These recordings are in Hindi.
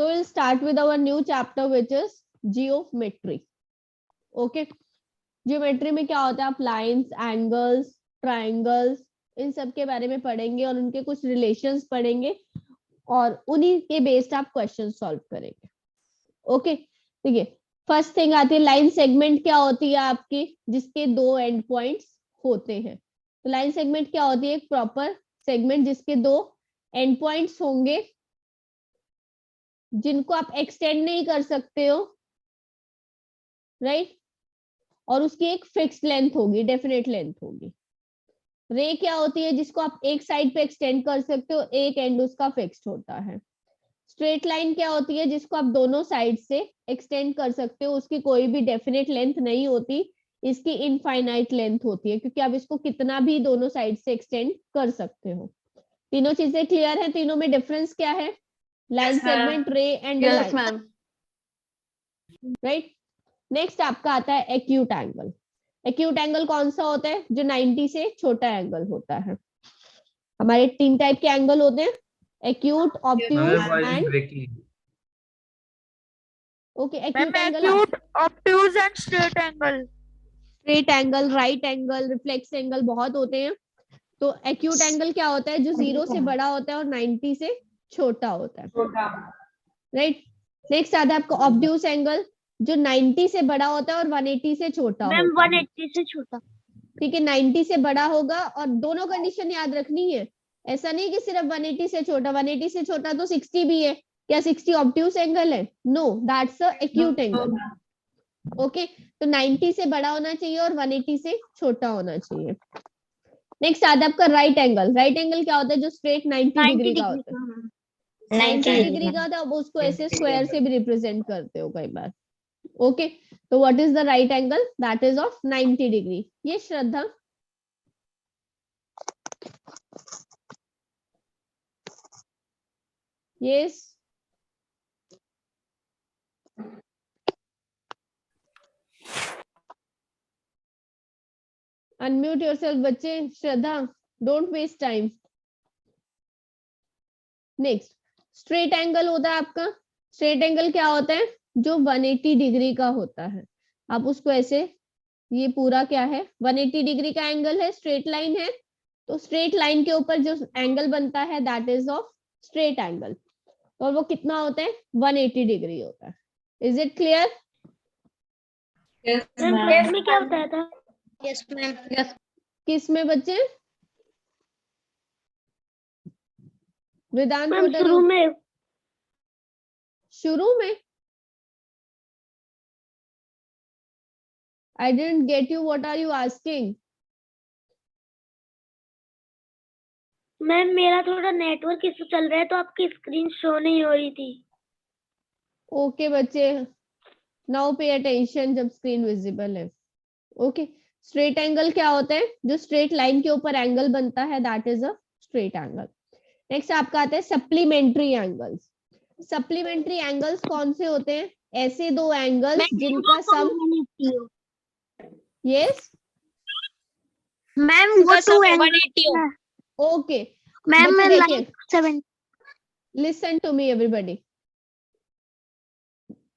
So we'll start with our new chapter which is geometry. Okay, geometry में क्या होता है, आप lines, angles, triangles इन सब के बारे में पढ़ेंगे और उनके कुछ रिलेशंस पढ़ेंगे और उन्हीं के बेस्ड आप क्वेश्चन सॉल्व करेंगे. ओके, ठीक है. फर्स्ट थिंग आती है लाइन सेगमेंट. क्या होती है आपकी, जिसके दो एंड पॉइंट्स होते हैं. तो लाइन सेगमेंट क्या होती है, एक प्रॉपर सेगमेंट जिसके दो एंड पॉइंट्स होंगे जिनको आप एक्सटेंड नहीं कर सकते हो, राइट. और उसकी एक फिक्स्ड लेंथ होगी, डेफिनेट लेंथ होगी. रे क्या होती है, जिसको आप एक साइड पे एक्सटेंड कर सकते हो, एक एंड उसका फिक्स्ड होता है. स्ट्रेट लाइन क्या होती है, जिसको आप दोनों साइड से एक्सटेंड कर सकते हो, उसकी कोई भी डेफिनेट लेंथ नहीं होती, इसकी इनफाइनाइट लेंथ होती है, क्योंकि आप इसको कितना भी दोनों साइड से एक्सटेंड कर सकते हो. तीनों चीजें क्लियर है? तीनों में डिफरेंस क्या है? लाइन सेगमेंट, रे एंड लाइन, राइट. नेक्स्ट आपका आता है एक्यूट एंगल. एक्यूट एंगल कौन सा होता है, जो 90 से छोटा एंगल होता है. हमारे तीन टाइप के एंगल होते हैं, acute, obtuse and okay. Acute angle, obtuse and straight angle. Straight angle, right angle, reflex angle बहुत होते हैं. तो एक्यूट एंगल क्या होता है, जो 0 से बड़ा होता है और 90 से छोटा होता है, राइट. नेक्स्ट आता है आपका ऑब्ट्यूज एंगल, जो 90 से बड़ा होता है और 180 से छोटा होता है. 180 से छोटा, ठीक है. 90 से बड़ा होगा और दोनों कंडीशन याद रखनी है. ऐसा नहीं कि सिर्फ 180 से छोटा. 180 से छोटा तो 60 भी है. क्या 60 ऑब्ट्यूज एंगल है? No, that's a acute angle. Okay, तो 90 से बड़ा होना चाहिए और 180 से छोटा होना चाहिए. नेक्स्ट आता है आपका राइट एंगल. राइट एंगल क्या होता है, जो स्ट्रेट 90 डिग्री का होता है. 90 डिग्री का होता है, अब उसको ऐसे स्क्वायर से भी रिप्रेजेंट करते हो कई बार. ओके, तो what is the right angle, that is of 90 degree. ये श्रद्धा, यस, अनम्यूट योरसेल्फ बच्चे. Shraddha, don't waste time. Next straight angle होता है आपका. स्ट्रेट एंगल क्या होता है, जो 180 डिग्री का होता है. आप उसको ऐसे, ये पूरा क्या है, 180 डिग्री का एंगल है, स्ट्रेट लाइन है. तो स्ट्रेट लाइन के ऊपर जो एंगल बनता है that is of straight angle. और वो कितना होता है, 180 डिग्री होता है. Is it clear? में क्या बताया था? Yes ma'am. यस. किस में बच्चे? वेदांत, शुरू में. शुरू में I didn't get you. What are you asking? Ma'am मेरा थोड़ा नेटवर्क इशू चल रहा है तो आपकी स्क्रीन शो नहीं हो रही थी. ओके बच्चे, नाउ पे अटेंशन जब स्क्रीन विजिबल है. ओके, स्ट्रेट एंगल क्या होता है, जो स्ट्रेट लाइन के ऊपर एंगल बनता है that is a straight angle. Next आपका आता है सप्लीमेंट्री एंगल्स. सप्लीमेंट्री एंगल्स कौन से होते हैं, ऐसे दो एंगल्स जिनका सम, यस मैम वो 280. ओके मैम मैं देखिए, 7. listen to me everybody.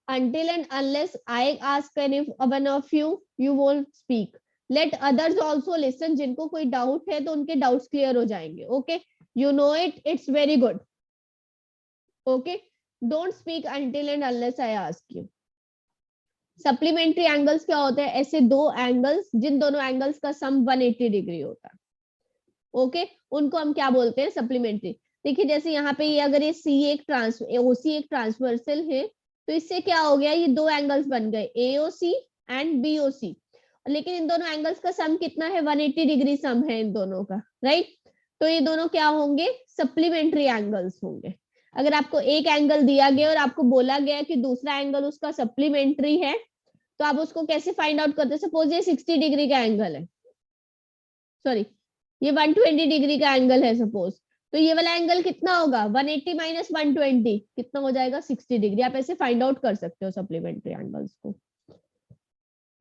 Until and unless I ask one of you, you won't speak. Let others also listen. जिनको कोई डाउट है तो उनके डाउट्स क्लियर हो जाएंगे. Okay, you know it, it's very good. Okay, don't speak until and unless I ask you. Supplementary angles क्या होते हैं, ऐसे दो एंगल्स जिन दोनों एंगल्स का सम 180 डिग्री होता है. ओके, उनको हम क्या बोलते हैं, सप्लीमेंट्री. देखिए जैसे यहाँ पे ये अगर ये सी एक ओसी एक ट्रांसवर्सल है, तो इससे क्या हो गया, ये दो एंगल्स बन गए, एओसी एंड बीओसी. लेकिन इन दोनों एंगल्स का सम कितना है, 180 डिग्री सम है इन दोनों का, राइट. तो ये दोनों क्या होंगे, सप्लीमेंट्री एंगल्स होंगे. अगर आपको एक एंगल दिया गया और आपको बोला गया कि दूसरा एंगल उसका सप्लीमेंट्री है, तो आप उसको कैसे फाइंड आउट करते हैं. सपोज ये 60 डिग्री का एंगल है, सॉरी ये 120 डिग्री का एंगल है सपोज, तो ये वाला एंगल कितना होगा, 180 माइनस 120 कितना हो जाएगा, 60 डिग्री. आप ऐसे फाइंड आउट कर सकते हो सप्लीमेंट्री एंगल्स को.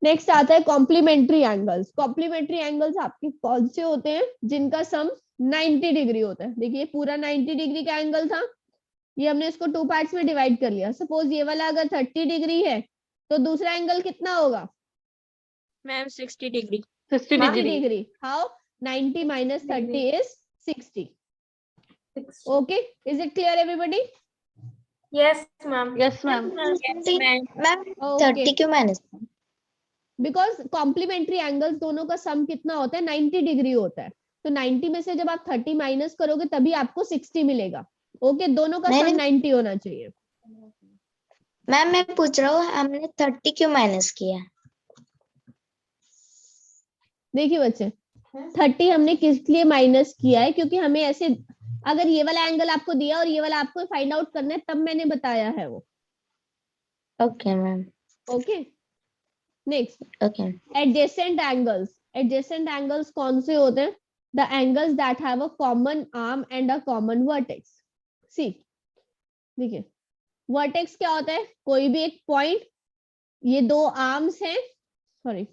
नेक्स्ट आता है कॉम्प्लीमेंट्री एंगल्स. कॉम्प्लीमेंट्री एंगल्स आपके कौन से होते हैं, जिनका सम 90 डिग्री होता है. देखिए पूरा 90 डिग्री का एंगल था, ये हमने इसको 2 पार्ट्स में डिवाइड कर लिया। सपोज ये वाला अगर 30 डिग्री है तो दूसरा एंगल कितना होगा? Ma'am 60 degree. 60 60 degree. Degree. How? 90 minus 30 is 60. Okay, is it clear everybody? Yes ma'am. Yes ma'am. Ma'am Okay, 30 क्यों माइनस? because complementary angles दोनों का सम कितना होता है? 90 डिग्री होता है। तो 90 में से जब आप 30 माइनस करोगे तभी आपको 60 मिलेगा। ओके, दोनों का नहीं, सम 90 होना चाहिए। मैम मैं पूछ रहा हूँ हमने 30 क्यों माइनस किया? देखिए बच्चे, 30 हमने किस लिए माइनस किया है? क्योंकि हमें ऐसे, अगर ये वाला एंगल आपको दिया और ये वाला आपको फाइंड आउट करना है तब मैंने बताया है वो। Okay ma'am. Okay, next okay. Adjacent angles. Adjacent angles कौन से होते हैं? The angles that have a common arm and a common vertex. See, देखिए वर्टेक्स क्या होता है? कोई भी एक पॉइंट, ये दो आर्म्स हैं, सॉरी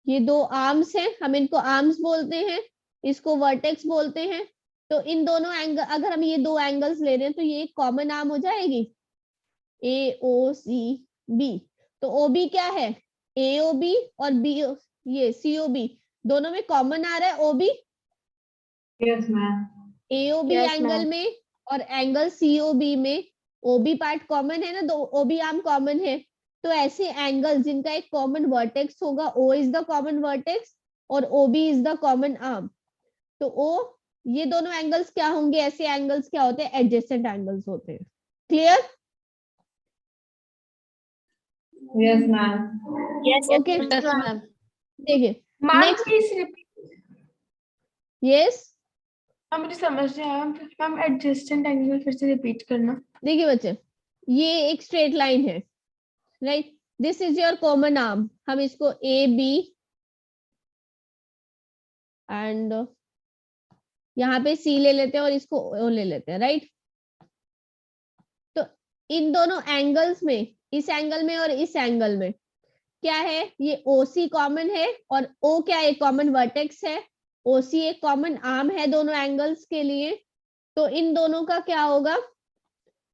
ये दो आर्म्स हैं, हम इनको आर्म्स बोलते हैं, इसको वर्टेक्स बोलते हैं। तो इन दोनों एंगल, अगर हम ये दो एंगल्स ले रहे हैं तो ये एक कॉमन आर्म हो जाएगी, ए ओ सी बी। तो ओ बी क्या है? ए ओ बी, और बी ये सी ओ बी, दोनों में कॉमन आ रहा है O B. Yes ma'am. A O B Yes, angle ma'am. में और एंगल सी ओ बी में ओ बी पार्ट कॉमन है ना, दो ओ बी आर्म कॉमन है। तो ऐसे एंगल जिनका एक कॉमन वर्टेक्स होगा, O is the common vertex और O B is the common arm. तो ओ, ये दोनों एंगल्स क्या होंगे? ऐसे एंगल्स क्या होते हैं? एडजेसेंट एंगल्स होते हैं। Clear? Yes ma'am. Okay, yes ma'am. देखिए ma'am next. Please repeat. Yes, ma'am मुझे समझ नहीं आया। मैम एडजस्टेंट एंगल फिर से रिपीट करना। देखिए बच्चे, ये एक स्ट्रेट लाइन है, right? This is your common arm. हम इसको ए बी एंड यहाँ पे सी ले लेते हैं और इसको ओ ले लेते हैं, राइट? तो इन दोनों एंगल्स में, इस एंगल में और इस एंगल में क्या है? ये ओ सी कॉमन है और ओ क्या है? कॉमन वर्टेक्स है। ओ सी एक कॉमन आर्म है दोनों एंगल्स के लिए। तो इन दोनों का क्या होगा?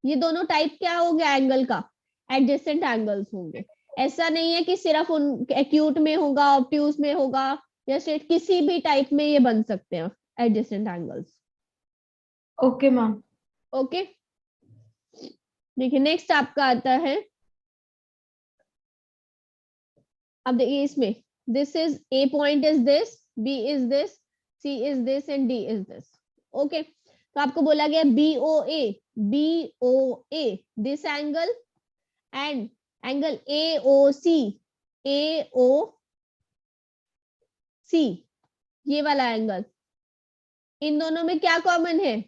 ये दोनों टाइप क्या हो गया एंगल का? एडजेसेंट एंगल्स होंगे। ऐसा नहीं है कि सिर्फ उन एक्यूट में होगा, ऑब्ट्यूज में होगा, या स्ट्रेट, किसी भी टाइप में ये बन सकते हैं adjacent angles. Okay ma'am. Okay, देखिए नेक्स्ट आपका आता है, अब देखिए इसमें, this is A point is this, B is this, C is this and D is this. Okay, तो आपको बोला गया B O A this angle and angle A O C ये वाला एंगल, इन दोनों में क्या कॉमन है?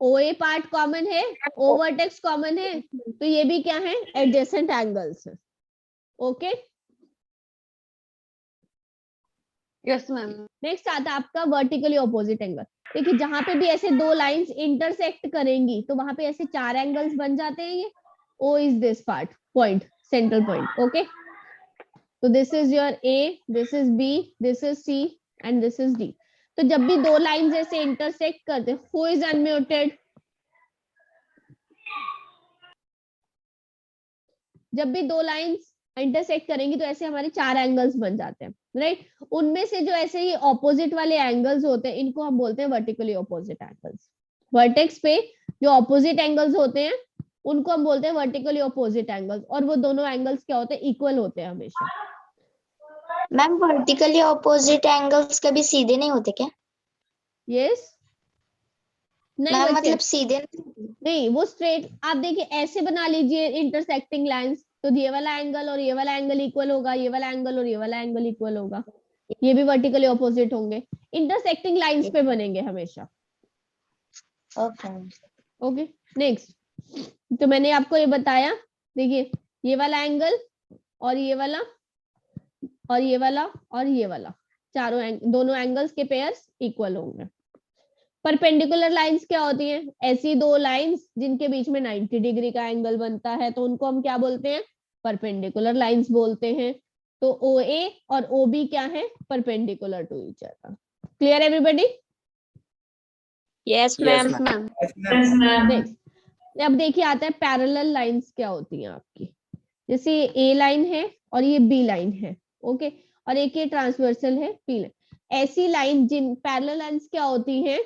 ओ ए पार्ट कॉमन है, ओ वर्टेक्स कॉमन है, तो ये भी क्या है? एडजेसेंट एंगल्स है। Okay, yes ma'am. नेक्स्ट आता है आपका वर्टिकली ऑपोजिट एंगल। देखिए जहां पे भी ऐसे दो लाइंस इंटरसेक्ट करेंगी तो वहां पे ऐसे चार एंगल्स बन जाते हैं। ये O is this part, point, central point. Okay, तो this is your A, this is B, this is C and this is D. तो जब भी दो लाइंस ऐसे इंटरसेक्ट करते, हु इज अनम्यूटेड? जब भी दो लाइंस इंटरसेक्ट करेंगी तो ऐसे हमारे चार एंगल्स बन जाते हैं, राइट? उनमें से जो ऐसे ही ऑपोजिट वाले एंगल्स होते हैं इनको हम बोलते हैं वर्टिकली ऑपोजिट एंगल्स। वर्टेक्स पे जो ऑपोजिट एंगल्स होते हैं उनको हम बोलते हैं वर्टिकली ऑपोजिट एंगल्स, और वो दोनों एंगल्स क्या होते हैं? इक्वल होते हैं हमेशा। मैम वर्टिकली ऑपोजिट एंगल्स कभी सीधे नहीं होते क्या? यस, नहीं मैम बच्चे, मतलब सीधे नहीं, वो स्ट्रेट, आप देखिए ऐसे बना लीजिए इंटरसेक्टिंग लाइंस, तो ये वाला एंगल और ये वाला एंगल इक्वल होगा, ये वाला एंगल और ये वाला एंगल इक्वल होगा, ये भी वर्टिकली ऑपोजिट होंगे। इंटरसेक्टिंग लाइंस पे बनेंगे हमेशा। ओके। ओके, नेक्स्ट, तो मैंने आपको ये बताया, देखिए ये वाला एंगल और ये वाला और ये वाला और ये वाला, दोनों एंगल्स के पेयर्स इक्वल होंगे। परपेंडिकुलर लाइंस क्या होती हैं? ऐसी दो लाइंस जिनके बीच में 90 डिग्री का एंगल बनता है, तो उनको हम क्या बोलते हैं? परपेंडिकुलर लाइंस बोलते हैं। तो ओ ए और ओ बी क्या है? Perpendicular to each other. Clear everybody? Yes, Yes, ma'am. ma'am. Yes, ma'am. Next अब देखिए आता है पैरेलल लाइंस क्या होती हैं आपकी। जैसे ये ए लाइन है और ये बी लाइन है, ओके, और एक ये ट्रांसवर्सल है पी लाइन। ऐसी लाइन जिन पैरेलल लाइंस क्या होती हैं,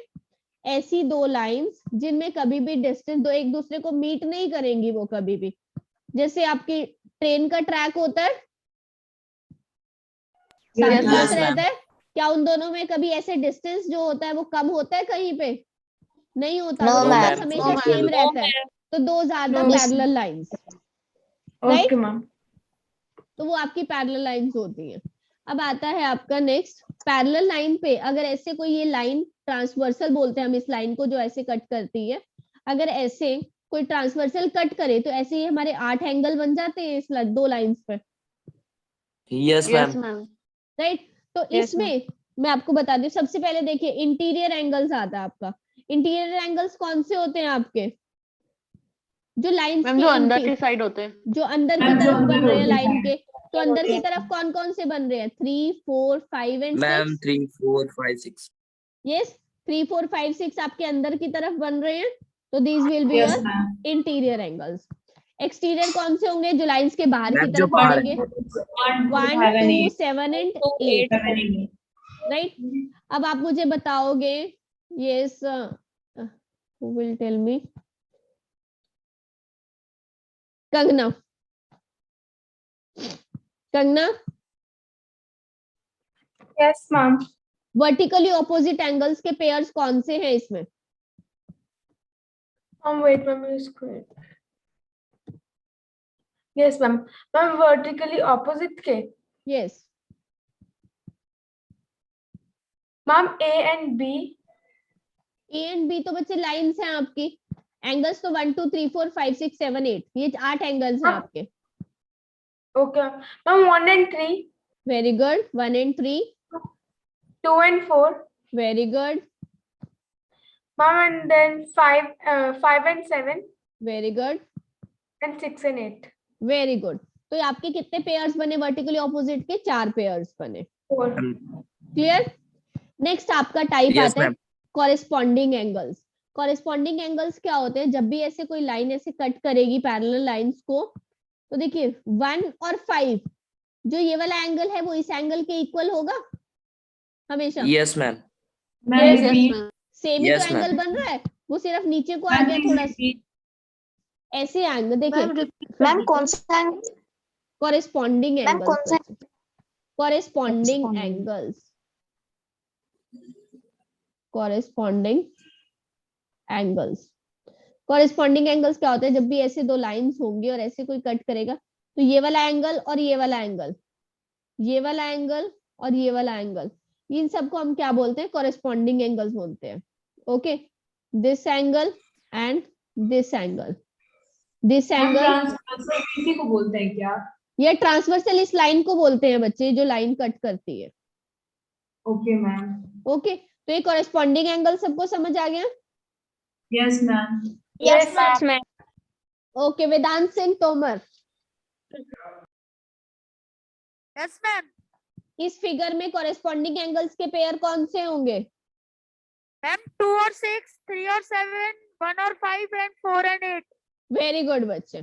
ऐसी दो लाइंस जिनमें कभी भी डिस्टेंस दो एक दूसरे को मीट नहीं करेंगी वो कभी भी। जैसे आपकी ट्रेन का ट्रैक होता है, साथ Yes, साथ ma'am. रहता है, क्या उन दोनों में कभी ऐसे डिस्टेंस जो होता है वो कम होता है कहीं पे? नहीं होता, No, वो ma'am. डिस्टेंस हमेशा No, सेम ma'am. रहता है। तो those are the No, ma'am. Parallel lines, right? Okay, ma'am. तो वो आपकी पैरेलल लाइंस होती हैं। अब आता है आपका नेक्स्ट, पैरेलल लाइन पे अगर ऐसे कोई ये लाइन ट्रांसवर्सल बोलते हैं हम इस लाइन को जो ऐसे कट करती है, अगर ऐसे कोई ट्रांसवर्सल कट करे तो ऐसे ही हमारे 8 एंगल बन जाते हैं इस दो लाइंस पे, Yes, Yes, ma'am. ma'am. Right? तो Yes, इसमें मैं आपको बता दूं, सबसे पहले देखिए इंटीरियर एंगल्स आता है आपका। इंटीरियर एंगल्स कौन से होते हैं आपके? जो लाइंस मैम जो अंदर की साइड होते हैं। जो अंदर की मैम, जो तरफ अंदर बन रहे हैं होते लाइन हैं। के, तो अंदर की तरफ कौन कौन से बन रहे हैं? 3, 4, 5 एंड 6। Ma'am, 3, 4, 5, 6. यस, 3, 4, 5, 6 आपके अंदर की तरफ बन रहे हैं, तो these will be Yes, your ma'am. Interior angles. Exterior कौन से होंगे? जो लाइंस के बाहर की मैम, जो तरफ बाहर बनेंगे, 1, 1, 2, 8. 7 एंड 2, 8, 7 and 8. राइट? अब आप मुझे बताओगे, yes, who will tell me? Kangana, Kangana, Yes, ma'am. Vertically opposite angles के पेयर्स कौन से हैं इसमें? Wait, ma'am. Yes, ma'am. Ma'am, vertically opposite के. Yes, Ma'am, A and B. A and B तो बच्चे लाइंस हैं आपकी, एंगल्स तो 1, 2, 3, 4, 5, 6, 7, 8, ये 8 एंगल्स हैं आपके। Okay. Ma'am, 1 and 3. Very good, 1 and 3, 2 and 4. Very good, Ma'am, and then 5 and 7. Very good, And 6 and 8. Very good. तो ये आपके कितने पेयर्स बने वर्टिकली ऑपोजिट के? 4 पेयर्स बने। 4. क्लियर? नेक्स्ट आपका टाइप Yes, आता है ma'am. Corresponding angles. Corresponding angles क्या होते हैं? जब भी ऐसे कोई लाइन ऐसे कट करेगी पैरेलल लाइंस को, तो देखिए 1 और 5, जो ये वाला एंगल है वो इस एंगल के इक्वल होगा हमेशा। Yes, ma'am. Yes, ma'am. Same ही Yes, तो एंगल ma'am. बन रहा है, वो सिर्फ नीचे को आ गया थोड़ा सा। ऐसे एंगल देखिए, मैम कौन सा कॉरेस्पॉन्डिंग मैम कौन सा angles, corresponding Corresponding. Angles, corresponding angles. Corresponding angles क्या होता है? जब भी ऐसे दो लाइंस होंगी और ऐसे कोई कट करेगा, तो ये वाला एंगल और ये वाला एंगल, ये वाला एंगल और ये वाला एंगल, इन सबको हम क्या बोलते हैं? कॉरेस्पॉन्डिंग एंगल्स बोलते हैं। Okay, this angle and this angle, this angle, इसी को बोलते हैं क्या? ये ट्रांसवर्सल इस लाइन को बोलते हैं बच्चे, जो लाइन कट करती है। Okay ma'am. ओके, तो ये कॉरेस्पॉन्डिंग एंगल सबको समझ आ गया? Yes ma'am. Yes, Yes, ma'am. Okay, Vedant Singh Tomar, yes ma'am. इस फिगर में कॉरेस्पॉन्डिंग एंगल्स के पेयर कौन से होंगे? मैम 2 और 6, 3 और 7, 1 और 5 एंड 4 एंड 8। वेरी गुड बच्चे।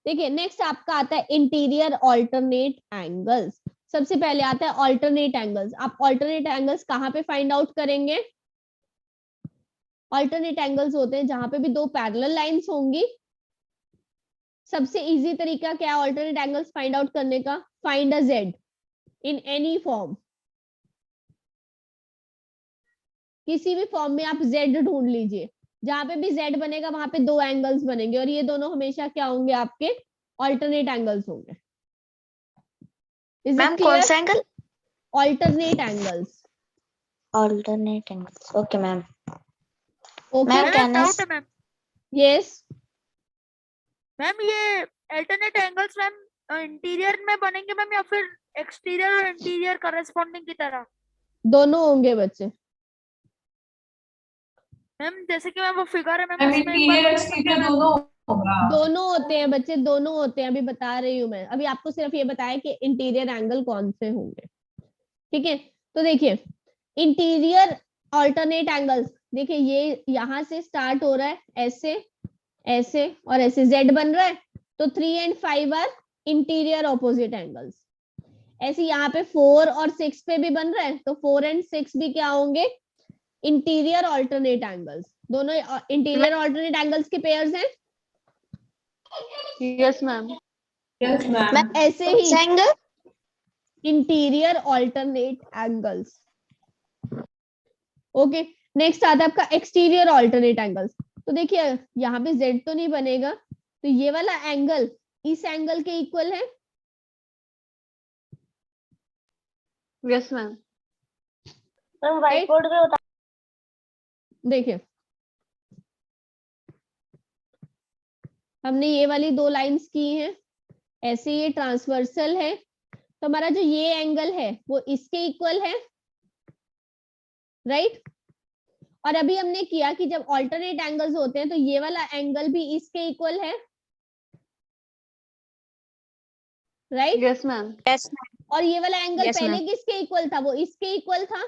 देखिए नेक्स्ट आपका आता है इंटीरियर ऑल्टरनेट एंगल्स। सबसे पहले आता है ऑल्टरनेट एंगल्स। आप ऑल्टरनेट एंगल्स कहाँ पे फाइंड आउट करेंगे? ऑल्टरनेट एंगल्स होते हैं जहां पे भी दो पैरेलल लाइंस होंगी। सबसे इजी तरीका क्या है ऑल्टरनेट एंगल्स फाइंड आउट करने का? Find a Z in any form, किसी भी फॉर्म में आप जेड ढूंढ लीजिए, जहां पे भी जेड बनेगा वहां पे दो एंगल्स बनेंगे और ये दोनों हमेशा क्या होंगे? आपके ऑल्टरनेट एंगल्स होंगे। मैम कौन सा angle? Alternate angles. Alternate angles, okay ma'am. Okay, ma'am ma'am can doubt है मैम। यस, मैम ये अल्टरनेट एंगल्स मैम इंटीरियर में बनेंगे मैम या फिर एक्सटीरियर और इंटीरियर कॉरेस्पॉन्डिंग की तरह? दोनों होंगे बच्चे। मैम जैसे कि मैम वो फिगर है मैम मैम उसमें एक इंटीरियर बार एक्सटीरियर दोनों होगा। दोनों होते हैं बच्चे, दोनों होते हैं। अभी बता रही हूँ मैं, अभी आपको सिर्फ ये बताया कि इंटीरियर एंगल कौन से होंगे। ठीक है, तो देखिए इंटीरियर ऑल्टरनेट एंगल्स देखिए ये यहाँ से स्टार्ट हो रहा है, ऐसे ऐसे और ऐसे जेड बन रहा है, तो 3 and 5 are interior opposite angles. ऐसे यहाँ पे 4 और 6 पे भी बन रहा है, तो 4 and 6 भी क्या होंगे, इंटीरियर ऑल्टरनेट एंगल्स। दोनों इंटीरियर ऑल्टरनेट एंगल्स के पेयर्स हैं। Yes ma'am. Yes, ma'am. ऐसे ही angle interior alternate angles. Okay, next आता है आपका एक्सटीरियर ऑल्टरनेट एंगल्स। तो देखिए यहाँ पे जेड तो नहीं बनेगा, तो ये वाला एंगल इस एंगल के इक्वल है। Yes ma'am. Ma'am white board पे होता देखिए हमने ये वाली 2 लाइंस की हैं, ऐसे ये ट्रांसवर्सल है, तो हमारा जो ये एंगल है वो इसके इक्वल है, राइट। और अभी हमने किया कि जब ऑल्टरनेट एंगल्स होते हैं तो ये वाला एंगल भी इसके इक्वल है, right. Yes ma'am. Yes, ma'am. और ये वाला एंगल Yes, पहले ma'am. किसके इक्वल था, वो इसके इक्वल था।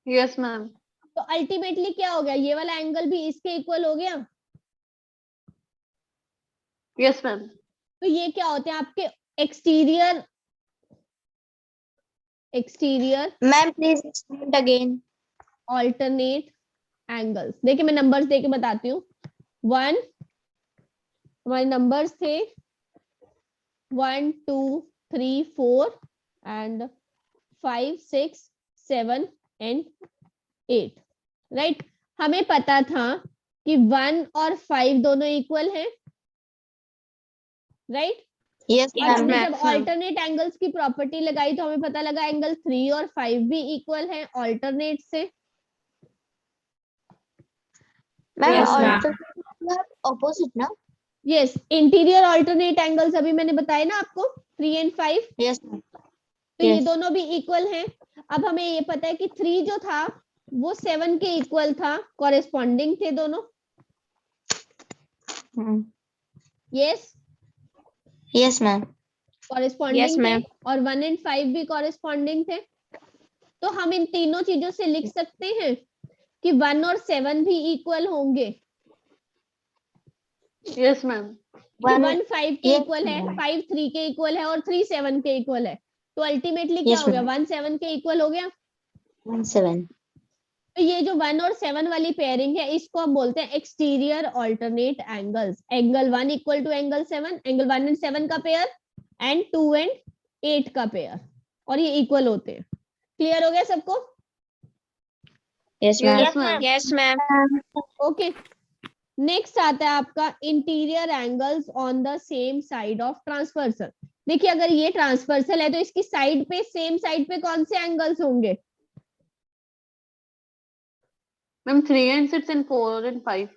Yes ma'am. तो अल्टीमेटली क्या हो गया, ये वाला एंगल भी इसके इक्वल हो गया। Yes ma'am. तो ये क्या होते हैं आपके exterior ma'am please explain again. Alternate angles. देखिए मैं नंबर्स देके बताती हूँ। 1 हमारे नंबर्स थे 1 2 3 4 एंड 5 6 7 एंड 8, राइट। हमें पता था कि 1 और 5 दोनों इक्वल हैं, राइट। यस और हमने मैम। जब ऑल्टरनेट एंगल्स की प्रॉपर्टी लगाई तो हमें पता लगा एंगल 3 और 5 भी इक्वल हैं ऑल्टरनेट से। Ma'am Yes, ma'am. Alternate opposite ना? यस, इंटीरियर ऑल्टरनेट एंगल्स अभी मैंने बताया ना आपको 3 and 5, यस तो ये Yes. दोनों भी इक्वल हैं। अब हमें ये पता है कि 3 जो था वो 7 के इक्वल था, कॉरेस्पॉन्डिंग थे दोनों। Yes, yes ma'am. Corresponding Yes, थे, ma'am. और 1 and 5 भी कॉरेस्पॉन्डिंग थे। तो हम इन तीनों चीजों से लिख सकते हैं कि 1 और 7 भी इक्वल होंगे। Yes ma'am. 1 5 के yes, इक्वल है, ma'am. 5 3 के इक्वल है और 3 7 के इक्वल है। तो अल्टीमेटली क्या Yes, हो गया, ma'am. 1 7 के इक्वल हो गया। 1 7। तो ये जो 1 और 7 वाली पेयरिंग है इसको हम बोलते हैं exterior alternate angles. Angle 1 equal to angle 7, angle 1 and 7 का पेयर एंड 2 and 8 का पेयर, और ये इक्वल होते हैं। क्लियर हो गया सबको? Yes ma'am. Yes ma'am. Yes, ma'am. Okay, next आता है आपका interior angles on the same side of transversal. देखिए अगर ये ट्रांसवर्सल है तो इसकी साइड पे, सेम साइड पे कौन से एंगल्स होंगे? Ma'am 3 and 6 and 4 and 5।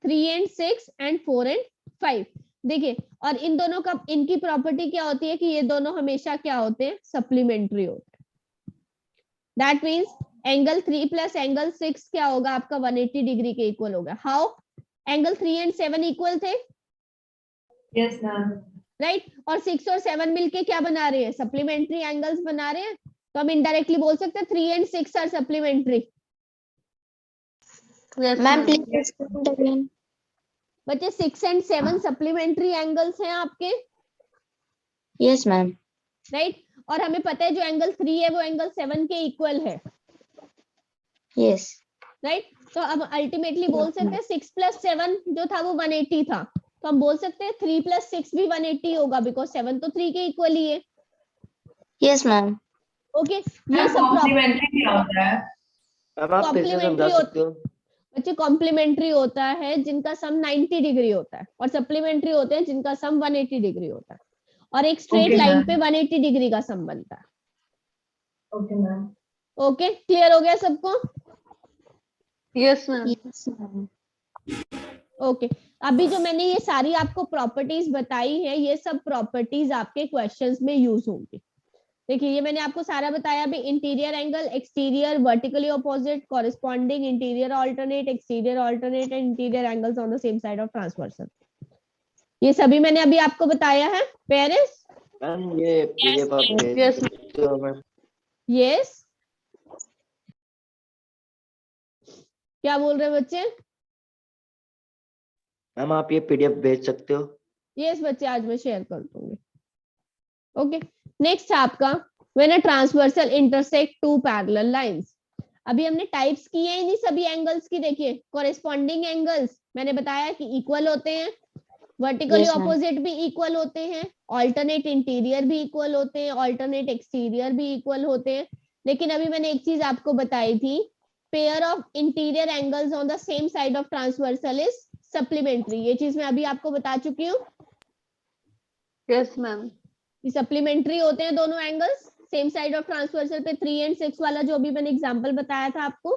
3 and 6 and 4 and 5। देखिए, और इन दोनों का, इनकी प्रॉपर्टी क्या होती है कि ये दोनों हमेशा क्या होते हैं, सप्लीमेंट्री होते हैं। That means angle 3 plus angle 6 क्या होगा आपका, 180 डिग्री के इक्वल होगा। हाउ? एंगल 3 and 7 इक्वल थे, Yes, ma'am. राइट, और 6 और 7 मिलके क्या बना रहे हैं, सप्लीमेंट्री एंगल्स बना रहे हैं। तो हम इनडायरेक्टली बोल सकते हैं 3 and 6 are supplementary. Yes ma'am ma'am. Please explain again. बच्चे 6 and 7 सप्लीमेंट्री एंगल्स हैं आपके, यस मैम। राइट। और हमें पता है जो एंगल 3 है वो एंगल 7 के इक्वल है, यस। राइट। तो अब अल्टीमेटली बोल सकते हैं 6 + 7 जो था वो 180 था, तो हम बोल सकते हैं 3 + 6 भी 180 होगा, बिकॉज 7 तो 3 के इक्वल ही है। Yes ma'am. ओके, ये मैम सब कॉम्प्लीमेंट्री क्या होता है? अब आप फिर से समझा सकते हो? बच्चे कॉम्प्लीमेंट्री होता है जिनका सम 90 डिग्री होता है, और सप्लीमेंट्री होते हैं जिनका सम 180 डिग्री होता है, और एक स्ट्रेट Okay, लाइन ma'am. पे 180 डिग्री का सम बनता है। Okay ma'am. ओके, क्लियर हो गया सबको? Yes ma'am. Yes ma'am. Okay, अभी जो मैंने ये सारी आपको प्रॉपर्टीज बताई है, ये सब प्रॉपर्टीज आपके क्वेश्चंस में यूज होंगी। देखिए ये मैंने आपको सारा बताया भी, interior angle, exterior, vertically opposite, corresponding, interior alternate, exterior alternate and interior angles on the same side of transversal. ये सभी मैंने अभी आपको बताया है। पेरिस? मैम ये PDF आप भेज Yes. सकते हो मैम? यस, क्या बोल रहे हैं बच्चे? मैम आप ये पीडीएफ भेज सकते हो? यस बच्चे, आज मैं शेयर कर दूंगी। ओके, नेक्स्ट आपका when a transversal intersect two parallel lines. अभी हमने टाइप्स किए हैं इन्हीं सभी एंगल्स की। देखिए कॉरेस्पॉन्डिंग एंगल्स मैंने बताया कि इक्वल होते हैं, वर्टिकली Yes, ma'am. ऑपोजिट भी इक्वल होते हैं, ऑल्टरनेट इंटीरियर भी इक्वल होते हैं, ऑल्टरनेट एक्सटीरियर भी इक्वल होते हैं। लेकिन अभी मैंने एक चीज आपको बताई थी, pair of interior angles on the same side of transversal is supplementary. ये चीज मैं अभी आपको बता चुकी हूँ Yes, ma'am. कि सप्लीमेंट्री होते हैं दोनों angles same side of transversal पे। 3 and 6 वाला जो अभी मैंने एग्जांपल बताया था आपको,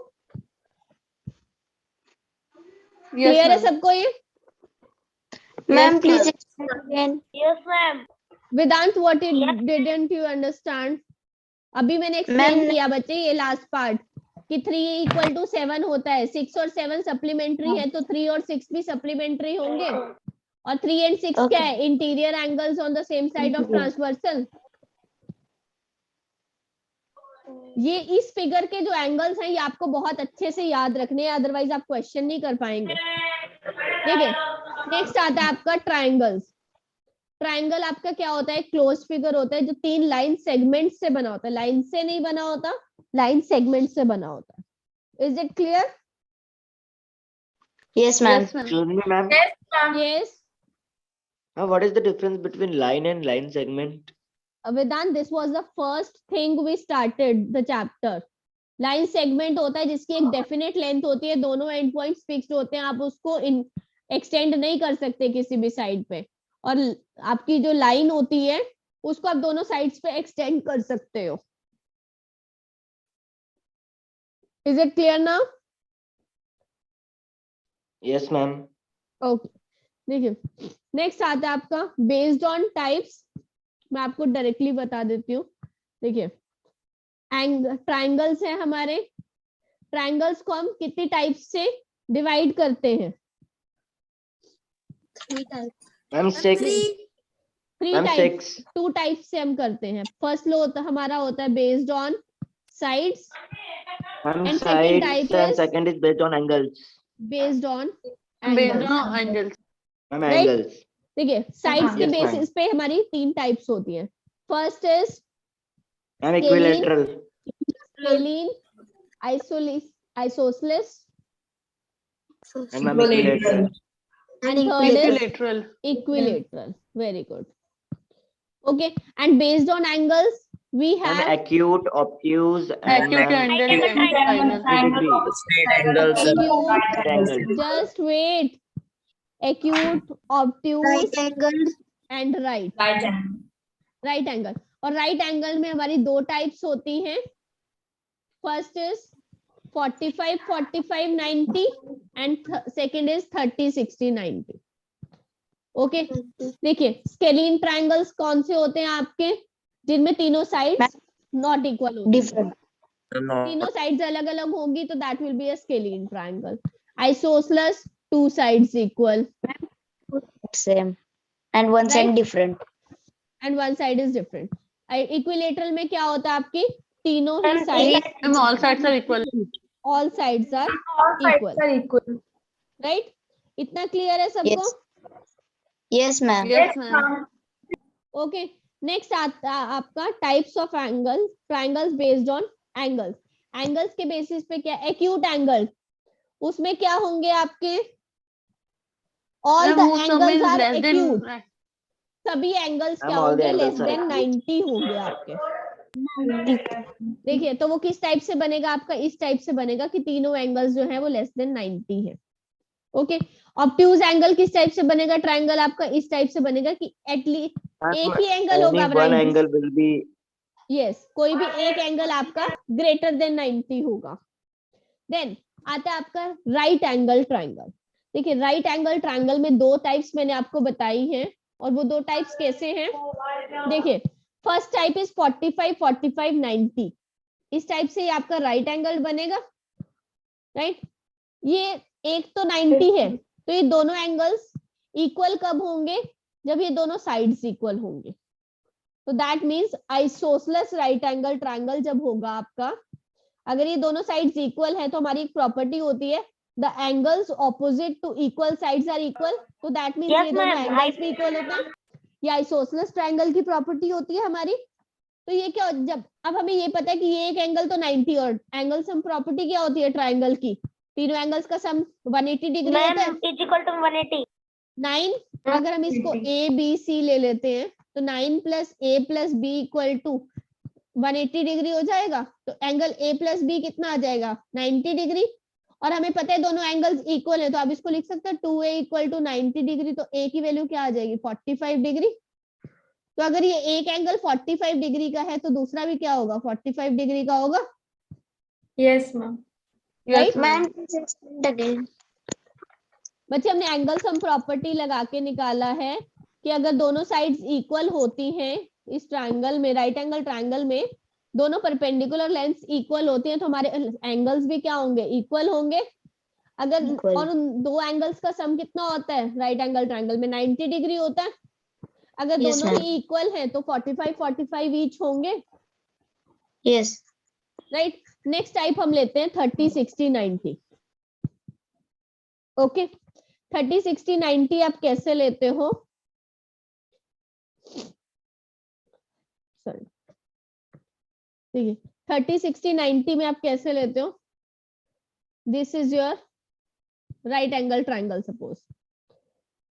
Yes, क्लियर है ma'am. सबको ये? Ma'am, Yes, please ma'am. explain again. Yes ma'am. Vedant what didn't you understand? अभी मैंने एक्सप्लेन Ma'am, किया बच्चे ये लास्ट पार्ट कि 3 = 7 होता है, 6 और 7 सप्लीमेंट्री है, तो 3 और 6 भी सप्लीमेंट्री होंगे। और 3 and 6 Okay. क्या है? Interior angles on the same side of transversal. ये इस फिगर के जो एंगल्स हैं ये आपको बहुत अच्छे से याद रखने हैं, अदरवाइज आप क्वेश्चन नहीं कर पाएंगे। देखिए नेक्स्ट आता है आपका ट्राइंगल्स। ट्राइंगल आपका क्या होता है? क्लोज फिगर होता है जो 3 लाइन सेगमेंट से बना होता है, लाइन से नहीं बना होता, लाइन सेगमेंट से बना होता है। Is it clear? yes, ma'am. Yes, ma'am. Excuse me, ma'am. Yes, ma'am. Yes What is the difference between line and line segment? Vedant, this was the first thing we started the chapter. Line segment होता है जिसकी एक डेफिनेट लेंथ होती है, दोनों एंड पॉइंट्स फिक्स्ड होते हैं, आप उसको एक्सटेंड नहीं कर सकते किसी भी साइड पे। और आपकी जो लाइन होती है उसको आप दोनों साइड्स पे एक्सटेंड कर सकते हो। Is it clear now? Yes, ma'am. Okay, देखिए नेक्स्ट आता है आपका बेस्ड ऑन टाइप्स। मैं आपको डायरेक्टली बता देती हूँ। देखिए ट्राइंगल्स है हमारे, ट्राइंगल्स को हम कितनी टाइप्स से डिवाइड करते हैं? Ma'am, six. 3 Ma'am, types, 6. 2 types से हम करते हैं। फर्स्ट लो हमारा होता है based on sides, Ma'am, And second type sides and is- second is based on angles. Based on Based angles. on angles. Ma'am, Right. angles. देखिए साइड्स के Yes, ma'am. बेसिस पे हमारी 3 टाइप्स होती हैं। First is Ma'am, Scalene. equilateral. Scalene, isosceles, And ma'am, equilateral. and third is Equilateral. equilateral. Very good. Okay, and based on angles we Ma'am, have acute, obtuse, and Acute ma'am, angle and final. acute, angle. just wait, acute, obtuse Right angle. and right angle। और राइट एंगल में हमारी 2 टाइप्स होती हैं। First is 45-45 90 and second is 30-60-90। Okay, देखिए स्केलीन ट्रायंगल्स कौन से होते हैं आपके? जिनमें तीनों साइड्स नॉट इक्वल होती हैं। Different. तीनों साइड्स अलग अलग होंगी तो that will be a scalene triangle. Isosceles 2 sides equal Same. And one side Right. different. And one side is different. Equilateral में क्या होता है आपकी? तीनों ही Ma'am, side, all sides are equal. All sides are All sides are equal. Right. इतना क्लियर है सबको? Yes. Yes, ma'am. Yes, ma'am. Okay, next आता है आपका types of angle, triangles based on angles. Angles के बेसिस पे क्या? एक्यूट एंगल, उसमें क्या होंगे आपके? All the Ma'am, whose sum angles is are less than acute. सभी एंगल्स Ma'am, क्या all the होंगे? Less angles are than acute. 90 होंगे आपके। देखिए तो वो किस टाइप से बनेगा आपका? इस टाइप से बनेगा कि तीनों एंगल्स जो है वो लेस देन 90 है। ओके, ऑब्ट्यूज एंगल किस टाइप से बनेगा? ट्रायंगल आपका इस टाइप से बनेगा कि एटलीस्ट एक ही एंगल होगा Only one 90। angle will be. Yes, कोई भी एक एंगल आपका ग्रेटर देन 90 होगा। देन आता है आपका राइट एंगल ट्रायंगल। देखिए राइट एंगल ट्रायंगल में 2 टाइप्स मैंने आपको बताई हैं, और वो 2 टाइप्स कैसे हैं? देखिए फर्स्ट टाइप इज 45-45 90। इस टाइप से ये आपका राइट एंगल बनेगा। राइट, ये एक तो 90 है, तो ये दोनों एंगल्स इक्वल कब होंगे? जब ये दोनों साइड्स इक्वल होंगे। तो that means isosceles right angle triangle जब होगा आपका, अगर ये दोनों साइड्स इक्वल है तो हमारी एक प्रॉपर्टी होती है the angles opposite to equal sides are equal, तो दैट मींस Yes, ये दोनों ma'am. एंगल्स भी इक्वल होते हैं। ये आइसोसेलेस ट्रायंगल की प्रॉपर्टी होती है हमारी। तो ये क्या, जब अब हमें ये पता है कि ये एक एंगल तो 90 और एंगल सम प्रॉपर्टी क्या होती है ट्रायंगल की, तीनों एंगल्स का सम 180 डिग्री मैम होता है। Is equal to 180। 9 अगर हम इसको ए बी सी ले लेते हैं तो 9 plus A plus B equal to 180 degree हो जाएगा। तो एंगल ए प्लस बी कितना आ जाएगा 90 डिग्री, और हमें पता है दोनों एंगल्स इक्वल है तो आप इसको लिख सकते हैं 2a इक्वल टू 90 डिग्री, तो a की वैल्यू क्या आ जाएगी 45 डिग्री। तो अगर ये एक एंगल 45 डिग्री का है तो दूसरा भी क्या होगा 45 डिग्री का होगा, Yes, ma'am. Right. Ma'am again. बच्चे हमने एंगल सम प्रॉपर्टी लगा के निकाला है कि अगर दोनों साइड्स इक्वल होती हैं इस ट्रायंगल में, राइट एंगल ट्रायंगल में दोनों परपेंडिकुलर लेंथ्स इक्वल होती हैं तो हमारे एंगल्स भी क्या होंगे इक्वल होंगे। अगर Equal. और उन दो एंगल्स का सम कितना होता है राइट एंगल ट्रायंगल में 90 डिग्री होता है। अगर Yes, दोनों ma'am. ही इक्वल है तो 45 ईच होंगे, यस राइट। नेक्स्ट टाइप हम लेते हैं 30 60 90। ओके 30 60 90 आप कैसे लेते हो, सॉरी ठीक है 30 60 90 में आप कैसे लेते हो, this is your right angle triangle suppose.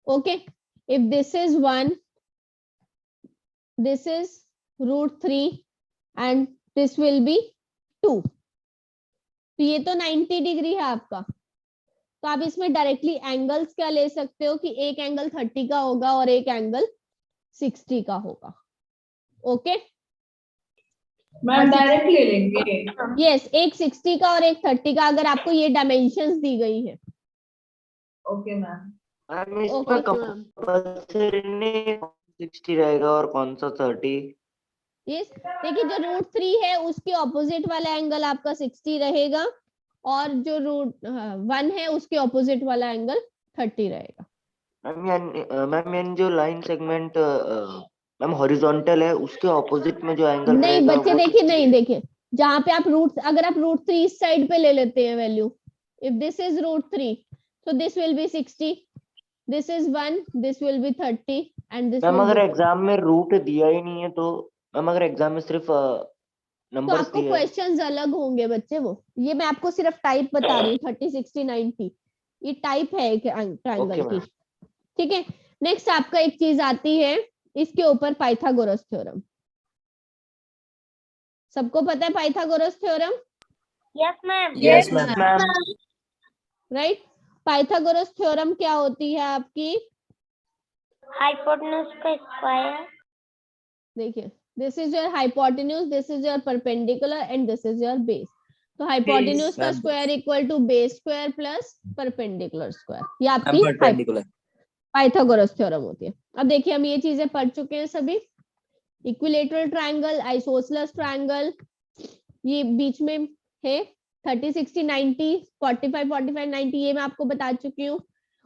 Okay if this is 1, this is √3 and this will be 2, तो ये तो 90 डिग्री है आपका। तो आप इसमें डायरेक्टली एंगल्स क्या ले सकते हो कि एक एंगल 30 का होगा और एक एंगल 60 का होगा। ओके मैम डायरेक्ट ले लेंगे। यस, एक 60 का और एक 30 का, अगर आपको ये डायमेंशंस दी गई है। Okay ma'am. मैम इसमें ओके कंपल्सरी नहीं 60 रहेगा और कौन सा 30? यस देखिए जो √3 है उसके ऑपोजिट वाला एंगल आपका 60 रहेगा और जो √1 है उसके ऑपोजिट वाला एंगल 30 रहेगा। मैम यानी जो लाइन सेगमेंट मैम हॉरिजॉन्टल है उसके ऑपोजिट में जो एंगल नहीं रहेगा बच्चे वो देखिए, नहीं देखिए जहाँ पे आप अगर आप √3 इस साइड पे ले लेते हैं value, if this is √3 so this will be 60, this is 1, this will be 30 and this ma'am will अगर be एग्जाम में रूट दिया ही नहीं है तो मैम अगर एग्जाम में सिर्फ तो नंबर्स आपको दिए हैं क्वेश्चंस अलग होंगे बच्चे। वो ये मैं आपको सिर्फ टाइप बता रही हूँ 30 60 90 ये टाइप है एक ट्रायंगल ओके की, मैम। ठीक है। नेक्स्ट आपका एक चीज आती है इसके ऊपर पाइथागोरस थ्योरम। सबको पता है Pythagoras theorem, yes ma'am. Yes ma'am. Right. Pythagoras theorem क्या होती है आपकी, हाइपोटेन्यूज का स्क्वायर। देखिए this is your hypotenuse, this is your perpendicular and this is your base. तो हाइपोटेन्यूज का square equal to base square plus perpendicular square, ये आपकी पाइथागोरस थ्योरम होती है। अब देखिए हम ये चीजें पढ़ चुके हैं सभी, इक्विलेटरल ट्रायंगल, आइसोसेलेस ट्रायंगल, ये बीच में है 30 60 90 45 45 90 ये मैं आपको बता चुकी हूँ।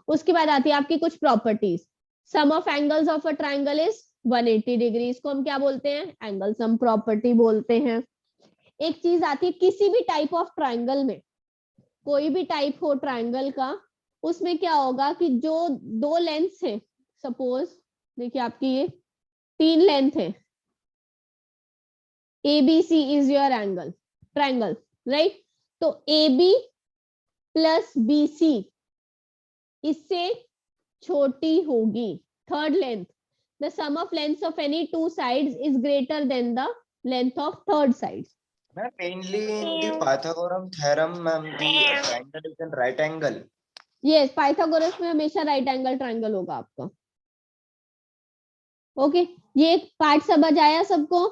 उसके बाद आती है आपकी कुछ properties. Sum of angles of a triangle is 180 degree, इसको हम क्या बोलते हैं एंगल सम प्रॉपर्टी बोलते हैं। एक चीज आती है किसी भी टाइप ऑफ ट्रायंगल में, कोई भी टाइप हो ट्रायंगल का, उसमें क्या होगा कि जो दो लेंथ्स है, सपोज देखिए आपकी ये 3 लेंथ है, ABC is your angle triangle, right. तो AB प्लस BC इससे छोटी होगी third length. The sum of length of any two sides is greater than the length of third side. Ma'am, mainly in the Pythagorean theorem, ma'am, the triangle is in right angle. Yes Pythagoras में हमेशा राइट एंगल ट्रायंगल होगा आपका। ओके ये पार्ट समझ आया सबको?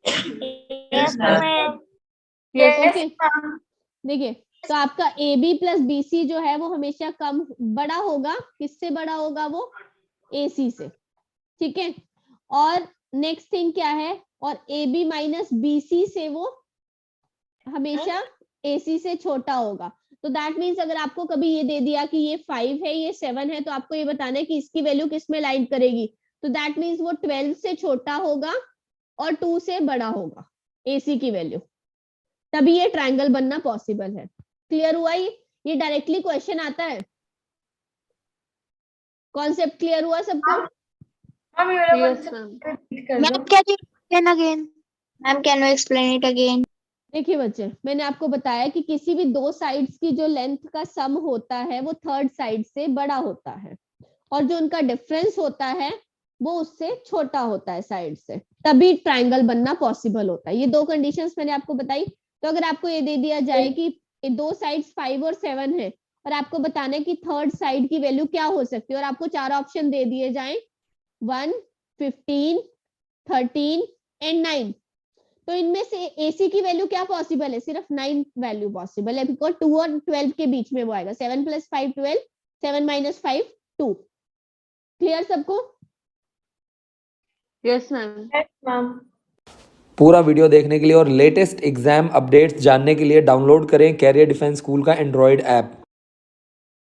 Yes ma'am. ओके देखिए तो आपका AB प्लस BC जो है वो हमेशा बड़ा होगा, किससे बड़ा होगा वो AC से, ठीक है। और नेक्स्ट थिंग क्या है, और AB माइनस BC से वो हमेशा AC से छोटा होगा। तो दैट मीन्स अगर आपको कभी ये दे दिया कि ये 5 है ये 7 है तो आपको ये बताना है कि इसकी वैल्यू किस में लाइन करेगी। तो दैट मीन्स वो 12 से छोटा होगा और 2 से बड़ा होगा AC की वैल्यू। तभी ये ट्रायंगल बनना पॉसिबल है। क्लियर हुआ? ये डायरेक्टली क्वेश्चन आता है। कॉन्सेप्ट क्लियर हुआ सबको? मैम ये वाला Yes, concept ma'am. repeat कर मैम दो। Can you explain again? Ma'am can you explain it again? देखिए बच्चे, मैंने आपको बताया कि किसी भी दो साइड्स की जो लेंथ का सम होता है वो थर्ड साइड से बड़ा होता है, और जो उनका डिफरेंस होता है वो उससे छोटा होता है साइड से, तभी ट्रायंगल बनना पॉसिबल होता है। ये दो कंडीशंस मैंने आपको बताई। तो अगर आपको ये दे दिया जाए कि ये दो साइड्स 5 और 7 है, और आपको बताना है कि थर्ड साइड की वैल्यू क्या हो सकती है, और आपको चार ऑप्शन दे दिए जाएं 1, 15, 13 एंड 9, तो इनमें से AC की वैल्यू क्या पॉसिबल है? सिर्फ 9 वैल्यू पॉसिबल है, बिकॉज 2 और 12 के बीच में वो आएगा। 7 + 5 12, 7 - 5 2। क्लियर सबको? Yes, ma'am. Yes, ma'am. पूरा वीडियो देखने के लिए और लेटेस्ट एग्जाम अपडेट्स जानने के लिए डाउनलोड करें कैरियर डिफेंस स्कूल का एंड्रॉयड ऐप।